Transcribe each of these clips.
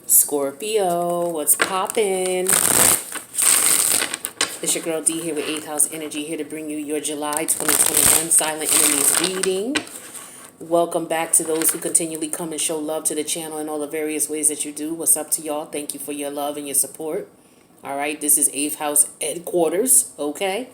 Scorpio, what's poppin'? It's your girl D here with 8th House Energy, here to bring you your July 2021 Silent Enemies reading. Welcome back to those who continually come and show love to the channel in all the various ways that you do. What's up to y'all? Thank you for your love and your support. All right, this is 8th House Headquarters, okay?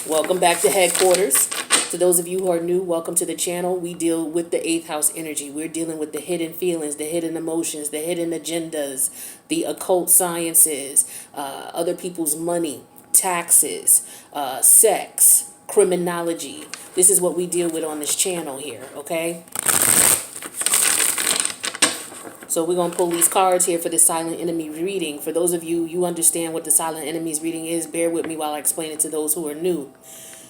Welcome back to Headquarters. To those of you who are new, welcome to the channel. We deal with the 8th house energy. We're dealing with the hidden feelings, the hidden emotions, the hidden agendas, the occult sciences, other people's money, taxes, sex, criminology. This is what we deal with on this channel here, okay? So we're going to pull these cards here for the silent enemy reading. For those of you, you understand what the silent enemies reading is. Bear with me while I explain it to those who are new.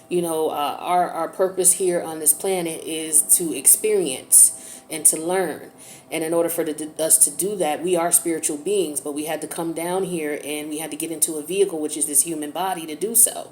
You know, our purpose here on this planet is to experience and to learn. And in order for us to do that, we are spiritual beings, but we had to come down here and we had to get into a vehicle, which is this human body, to do so.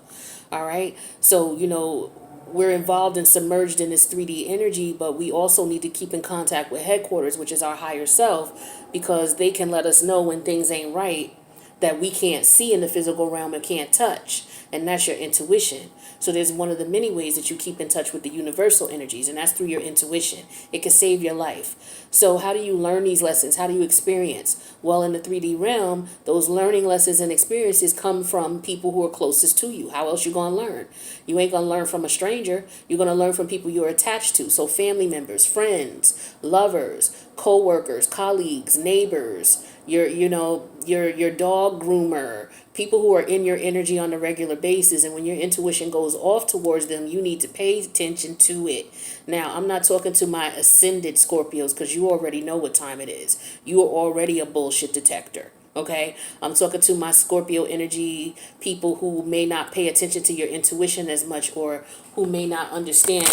All right. So, you know, we're involved and submerged in this 3D energy, but we also need to keep in contact with headquarters, which is our higher self, because they can let us know when things ain't right that we can't see in the physical realm and can't touch. And that's your intuition. So there's one of the many ways that you keep in touch with the universal energies, and that's through your intuition. It can save your life. So how do you learn these lessons? How do you experience? Well, in the 3D realm, those learning lessons and experiences come from people who are closest to you. How else you going to learn? You ain't going to learn from a stranger. You're going to learn from people you're attached to. So family members, friends, lovers, co-workers, colleagues, neighbors, your dog groomer, people who are in your energy on a regular basis. And when your intuition goes off towards them, you need to pay attention to it. Now, I'm not talking to my ascended Scorpios, because you already know what time it is. You are already a bullshit detector. Okay, I'm talking to my Scorpio energy people who may not pay attention to your intuition as much, or who may not understand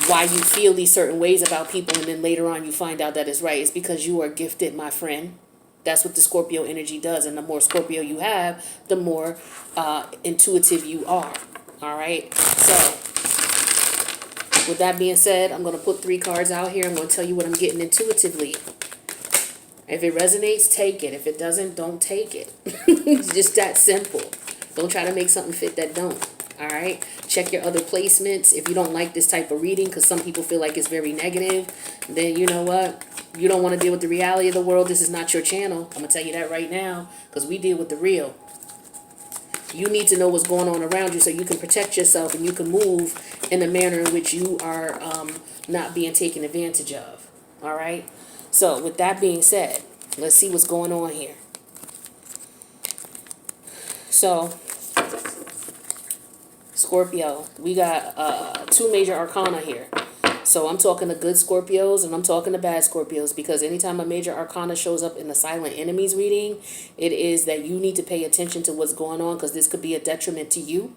why you feel these certain ways about people, and then later on you find out that it's right. It's because you are gifted, my friend. That's what the Scorpio energy does. And the more Scorpio you have, the more intuitive you are. All right. So with that being said, I'm going to put 3 cards out here. I'm going to tell you what I'm getting intuitively. If it resonates, take it. If it doesn't, don't take it. It's just that simple. Don't try to make something fit that don't. All right. Check your other placements. If you don't like this type of reading, because some people feel like it's very negative, then you know what? You don't want to deal with the reality of the world. This is not your channel. I'm going to tell you that right now, because we deal with the real. You need to know what's going on around you so you can protect yourself and you can move in the manner in which you are not being taken advantage of. All right. So with that being said, let's see what's going on here. So Scorpio, we got 2 major arcana here. So I'm talking to good Scorpios and I'm talking to bad Scorpios, because anytime a major arcana shows up in the silent enemies reading, it is that you need to pay attention to what's going on, because this could be a detriment to you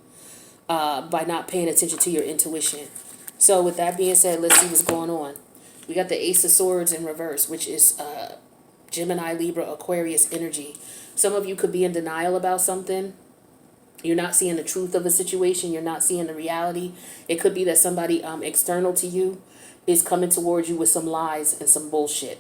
by not paying attention to your intuition. So with that being said, let's see what's going on. We got the Ace of Swords in reverse, which is Gemini, Libra, Aquarius energy. Some of you could be in denial about something. You're not seeing the truth of a situation. You're not seeing the reality. It could be that somebody external to you is coming towards you with some lies and some bullshit.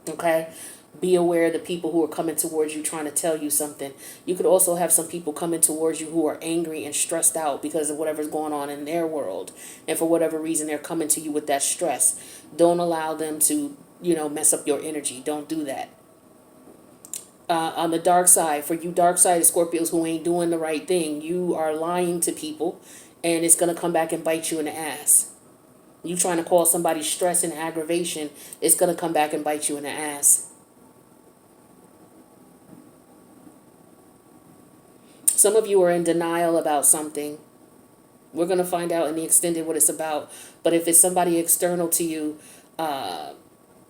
Okay? Be aware of the people who are coming towards you trying to tell you something. You could also have some people coming towards you who are angry and stressed out because of whatever's going on in their world. And for whatever reason, they're coming to you with that stress. Don't allow them to, mess up your energy. Don't do that. On the dark side, for you dark-sided Scorpios who ain't doing the right thing, you are lying to people, and it's going to come back and bite you in the ass. You trying to call somebody stress and aggravation, it's going to come back and bite you in the ass. Some of you are in denial about something. We're going to find out in the extended what it's about. But if it's somebody external to you,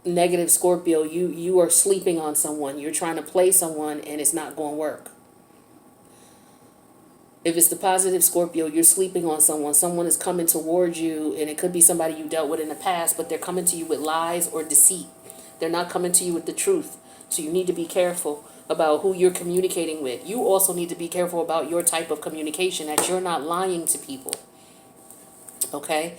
negative Scorpio, you are sleeping on someone. You're trying to play someone and it's not going to work. If it's the positive Scorpio, you're sleeping on someone. Someone is coming towards you, and it could be somebody you dealt with in the past, but they're coming to you with lies or deceit. They're not coming to you with the truth. So you need to be careful about who you're communicating with. You also need to be careful about your type of communication, that you're not lying to people. Okay?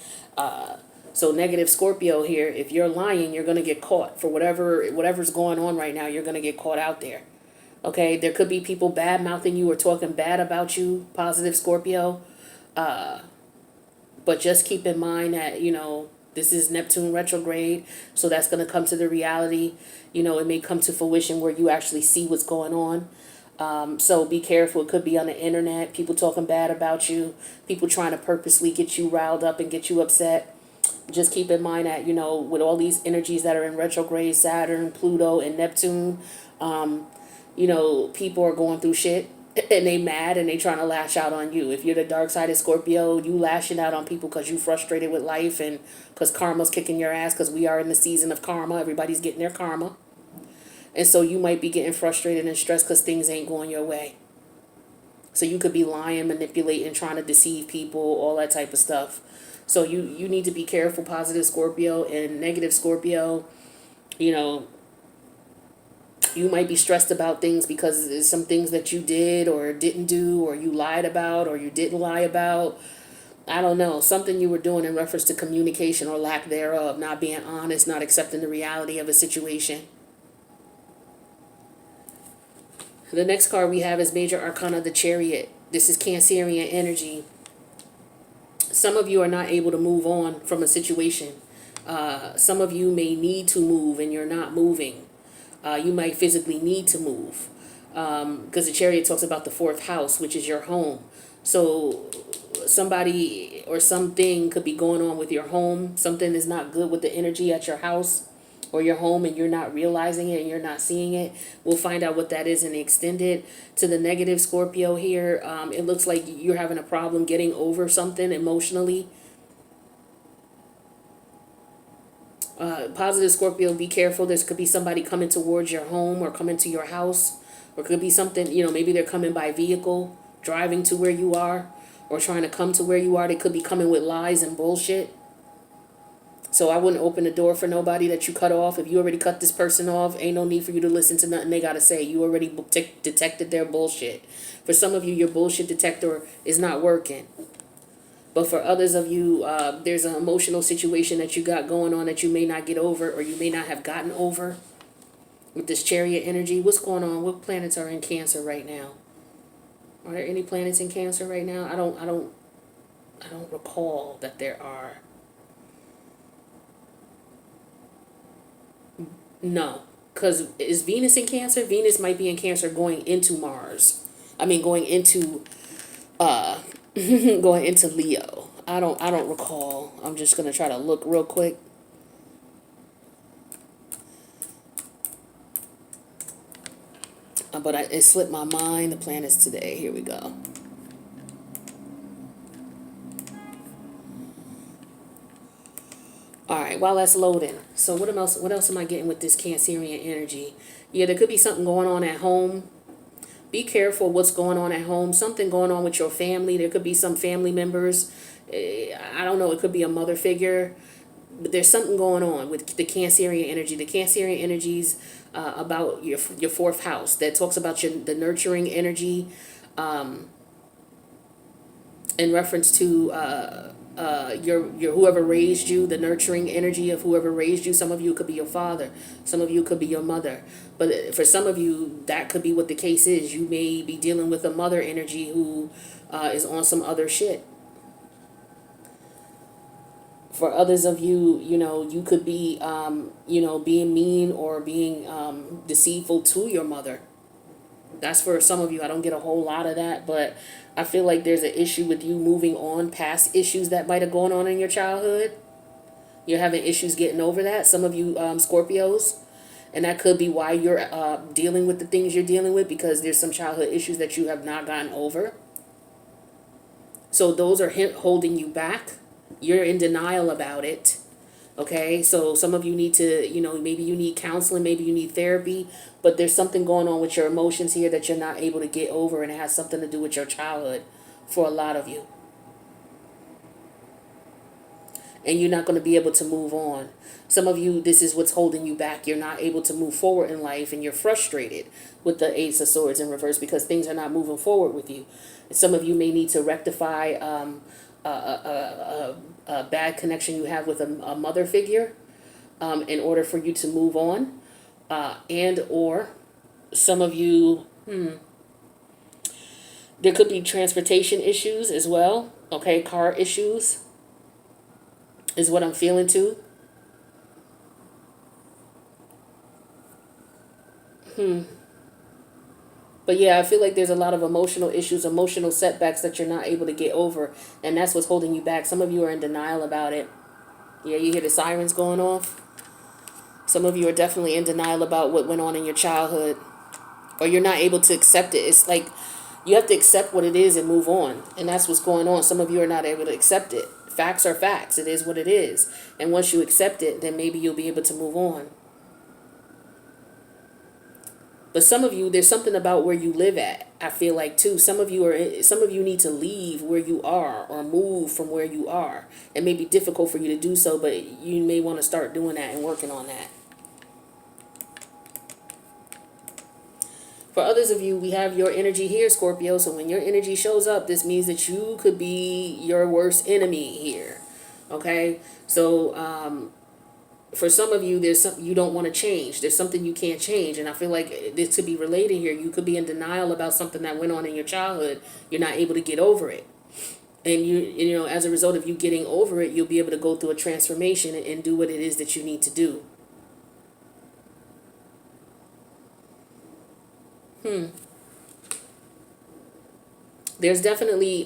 So negative Scorpio here, if you're lying, you're going to get caught for whatever's going on right now. You're going to get caught out there. Okay, there could be people bad mouthing you or talking bad about you, positive Scorpio. But just keep in mind that, this is Neptune retrograde, so that's going to come to the reality. It may come to fruition where you actually see what's going on. So be careful. It could be on the internet, people talking bad about you, people trying to purposely get you riled up and get you upset. Just keep in mind that, with all these energies that are in retrograde, Saturn, Pluto, and Neptune, people are going through shit and they mad and they trying to lash out on you. If you're the dark side of Scorpio, you lashing out on people because you frustrated with life and because karma's kicking your ass, because we are in the season of karma. Everybody's getting their karma. And so you might be getting frustrated and stressed because things ain't going your way. So you could be lying, manipulating, trying to deceive people, all that type of stuff. So you need to be careful, positive Scorpio. And negative Scorpio, you might be stressed about things because there's some things that you did or didn't do, or you lied about, or you didn't lie about. I don't know, something you were doing in reference to communication or lack thereof, not being honest, not accepting the reality of a situation. The next card we have is Major Arcana, the Chariot. This is Cancerian energy. Some of you are not able to move on from a situation. Some of you may need to move and you're not moving. You might physically need to move. Because the Chariot talks about the fourth house, which is your home. So somebody or something could be going on with your home. Something is not good with the energy at your house or your home, and you're not realizing it and you're not seeing it. We'll find out what that is in the extended. To the negative Scorpio here, it looks like you're having a problem getting over something emotionally. Positive Scorpio, be careful. There could be somebody coming towards your home or coming to your house, or it could be something, maybe they're coming by vehicle, driving to where you are, or trying to come to where you are. They could be coming with lies and bullshit. So I wouldn't open the door for nobody that you cut off. If you already cut this person off, ain't no need for you to listen to nothing they got to say. You already detected their bullshit. For some of you, your bullshit detector is not working. But for others of you, there's an emotional situation that you got going on that you may not get over, or you may not have gotten over with this Chariot energy. What's going on? What planets are in Cancer right now? Are there any planets in Cancer right now? I don't recall that there are. No, because is Venus in Cancer? Venus might be in Cancer going into Mars. Going into going into Leo. I don't recall. I'm just gonna try to look real quick. But it slipped my mind. The planets today. Here we go. All right, while that's loading. So what else am I getting with this Cancerian energy? Yeah, there could be something going on at home. Be careful what's going on at home. Something going on with your family. There could be some family members. I don't know. It could be a mother figure. But there's something going on with the Cancerian energy. The Cancerian energies about your fourth house. That talks about the nurturing energy in reference to your whoever raised you, the nurturing energy of whoever raised you. Some of you could be your father, some of you could be your mother, but for some of you that could be what the case is. You may be dealing with a mother energy who is on some other shit. For others of you, you could be being mean or being deceitful to your mother. That's for some of you. I don't get a whole lot of that, but I feel like there's an issue with you moving on past issues that might have gone on in your childhood. You're having issues getting over that. Some of you Scorpios, and that could be why you're dealing with the things you're dealing with, because there's some childhood issues that you have not gotten over. So those are holding you back. You're in denial about it. Okay, so some of you need to, maybe you need counseling, maybe you need therapy, but there's something going on with your emotions here that you're not able to get over, and it has something to do with your childhood for a lot of you. And you're not going to be able to move on. Some of you, this is what's holding you back. You're not able to move forward in life, and you're frustrated with the Ace of Swords in reverse because things are not moving forward with you. Some of you may need to rectify a bad connection you have with a mother figure, in order for you to move on, and or some of you, there could be transportation issues as well. Okay, car issues is what I'm feeling too. But yeah, I feel like there's a lot of emotional issues, emotional setbacks that you're not able to get over, and that's what's holding you back. Some of you are in denial about it. Yeah, you hear the sirens going off. Some of you are definitely in denial about what went on in your childhood, or you're not able to accept it. It's like you have to accept what it is and move on, and that's what's going on. Some of you are not able to accept it. Facts are facts. It is what it is. And once you accept it, then maybe you'll be able to move on. But some of you, there's something about where you live at. I feel like too. Some of you need to leave where you are or move from where you are. It may be difficult for you to do so, but you may want to start doing that and working on that. For others of you, we have your energy here, Scorpio. So when your energy shows up, this means that you could be your worst enemy here. Okay? So for some of you, there's something you don't want to change. There's something you can't change. And I feel like this could be related here. You could be in denial about something that went on in your childhood. You're not able to get over it. And you know, as a result of you getting over it, you'll be able to go through a transformation and do what it is that you need to do. There's definitely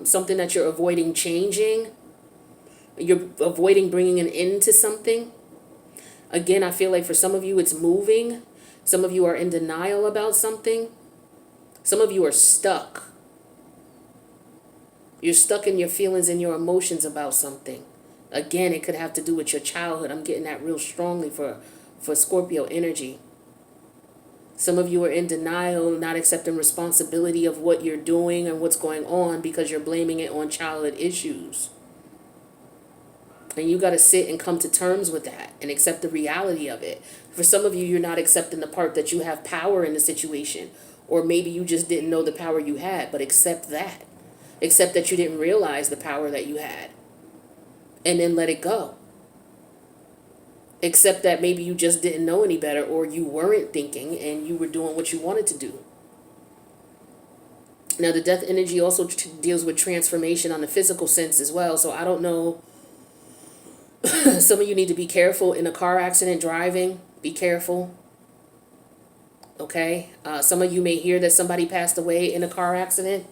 something that you're avoiding changing. You're avoiding bringing an end to something. Again, I feel like for some of you, it's moving. Some of you are in denial about something. Some of you are stuck. You're stuck in your feelings and your emotions about something. Again, it could have to do with your childhood. I'm getting that real strongly for Scorpio energy. Some of you are in denial, not accepting responsibility of what you're doing and what's going on because you're blaming it on childhood issues. And you got to sit and come to terms with that and accept the reality of it. For some of you, you're not accepting the part that you have power in the situation. Or maybe you just didn't know the power you had, but accept that. Accept that you didn't realize the power that you had. And then let it go. Except that maybe you just didn't know any better, or you weren't thinking and you were doing what you wanted to do. Now, the death energy also deals with transformation on the physical sense as well. So I don't know. Some of you need to be careful in a car accident driving. Be careful. Okay? Some of you may hear that somebody passed away in a car accident.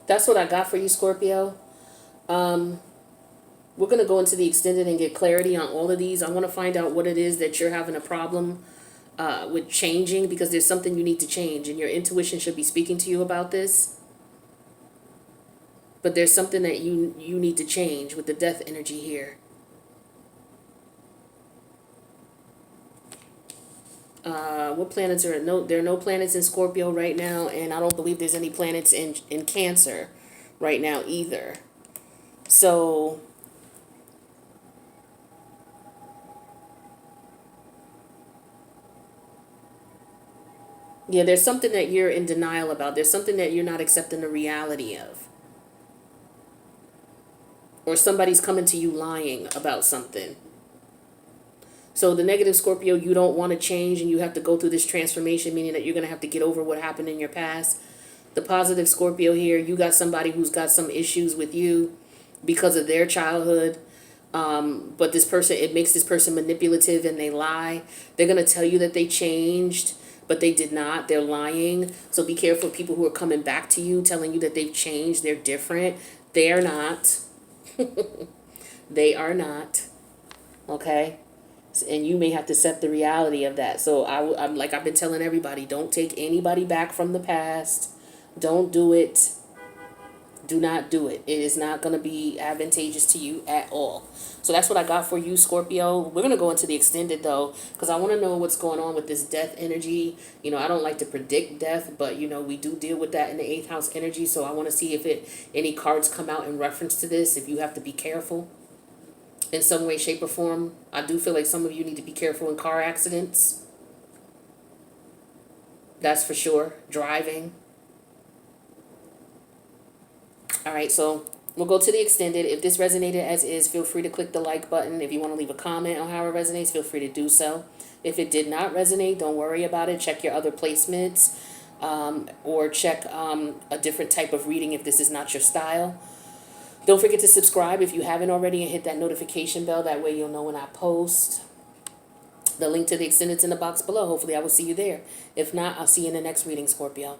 That's what I got for you, Scorpio. We're going to go into the extended and get clarity on all of these. I want to find out what it is that you're having a problem with changing, because there's something you need to change, and your intuition should be speaking to you about this. But there's something that you need to change with the death energy here. What planets are there are no planets in Scorpio right now, and I don't believe there's any planets in Cancer right now either. So yeah, there's something that you're in denial about. There's something that you're not accepting the reality of. Or somebody's coming to you lying about something. So the negative Scorpio, you don't want to change, and you have to go through this transformation, meaning that you're going to have to get over what happened in your past. The positive Scorpio here, you got somebody who's got some issues with you because of their childhood. But this person, it makes this person manipulative, and they lie. They're going to tell you that they changed, but they did not. They're lying. So be careful of people who are coming back to you, telling you that they've changed. They're different. They are not. They are not. Okay? And you may have to accept the reality of that. So I'm like I've been telling everybody, don't take anybody back from the past. Don't do it. Do not do it. It is not going to be advantageous to you at all. So that's what I got for you, Scorpio. We're going to go into the extended, though, because I want to know what's going on with this death energy. You know, I don't like to predict death, but, you know, we do deal with that in the 8th house energy. So I want to see if any cards come out in reference to this, if you have to be careful in some way, shape, or form. I do feel like some of you need to be careful in car accidents. That's for sure. Driving. All right, so we'll go to the extended. If this resonated as is, feel free to click the like button. If you want to leave a comment on how it resonates, feel free to do so. If it did not resonate, don't worry about it. Check your other placements, or check a different type of reading if this is not your style. Don't forget to subscribe if you haven't already and hit that notification bell. That way you'll know when I post. The link to the extended's in the box below. Hopefully I will see you there. If not, I'll see you in the next reading, Scorpio.